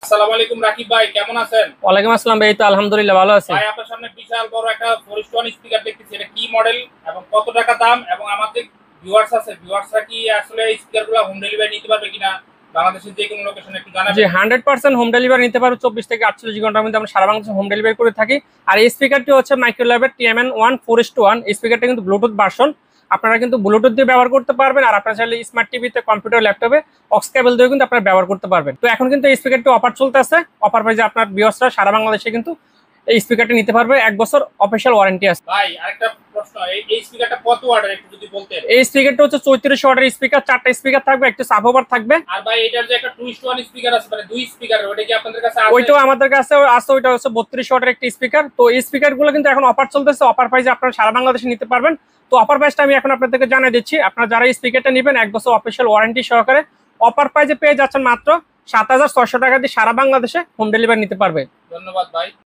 আসসালামু আলাইকুম রাকিব ভাই, কেমন আছেন? ওয়ালাইকুম আসসালাম ভাই, এই তো আলহামদুলিল্লাহ ভালো আছি। ভাই, আপনার সামনে বিশাল বড় একটা ফোরেস্ট ওয়ান স্পিকার দেখতেছি। এটা কি মডেল এবং কত টাকা দাম? এবং আমাদের ভিউয়ার্স আছে, ভিউয়ার্সরা কি আসলে এই স্পিকারগুলো হোম ডেলিভারি নিতে পারবে কিনা বাংলাদেশের যে কোনো লোকেশনে একটু জি, জানাবেন। 100% হোম ডেলিভারি নিতে পারবো। 24 থেকে 48 ঘন্টার মধ্যে আমরা সারা বাংলাদেশে হোম ডেলিভারি করে থাকি। আর এই স্পিকারটি হচ্ছে মাইক্রোল্যাবের TMN1 4:1। এই স্পিকারটা কিন্তু ব্লুটুথ ভার্সন। আপনারা কিন্তু ব্লুটুথ দিয়ে ব্যবহার করতে পারবেন, আর আপনারা চাইলে স্মার্ট টিভিতে, কম্পিউটার, ল্যাপটপে অক্স কেবল দিয়ে কিন্তু আপনারা ব্যবহার করতে পারবেন। তো এখন কিন্তু এই স্পিকারটি অফার চলতেছে। অফার প্রাইসে আপনার ভিউয়ার্সরা সারা বাংলাদেশে কিন্তু এই স্পিকারটি নিতে পারবে। 1 বছর অফিসিয়াল ওয়ারেন্টি আছে। ভাই, আরেকটা প্রশ্ন, এই স্পিকারটা কত ওয়াটের একটু যদি বলতেন। এই স্পিকারটা হচ্ছে 34 ওয়াটের স্পিকার, 4টা স্পিকার থাকবে, একটা সাবওয়ুফার থাকবে। আর ভাই, এটার যে একটা টুইস্ট ওয়ান স্পিকার আছে, মানে দুই স্পিকার, ওটা কি আপনাদের কাছে আছে? ওইটাও আমাদের কাছে আছে। ওইটা হচ্ছে 32 ওয়াটের একটি স্পিকার। তো এই স্পিকার গুলো কিন্তু এখন অফার চলতেছে। অফার প্রাইসে আপনারা সারা বাংলাদেশে নিতে পারবেন। তো অফার প্রাইসটা আমি এখন আপনাদেরকে জানিয়ে দিচ্ছি। আপনারা যারা এই স্পিকারটা নেবেন 1 বছর অফিসিয়াল ওয়ারেন্টি সহকারে অফার প্রাইসে পেয়ে যাচ্ছেন মাত্র 7,600 টাকা দিয়ে সারা বাংলাদেশে হোম ডেলিভারি নিতে পারবে। ধন্যবাদ ভাই।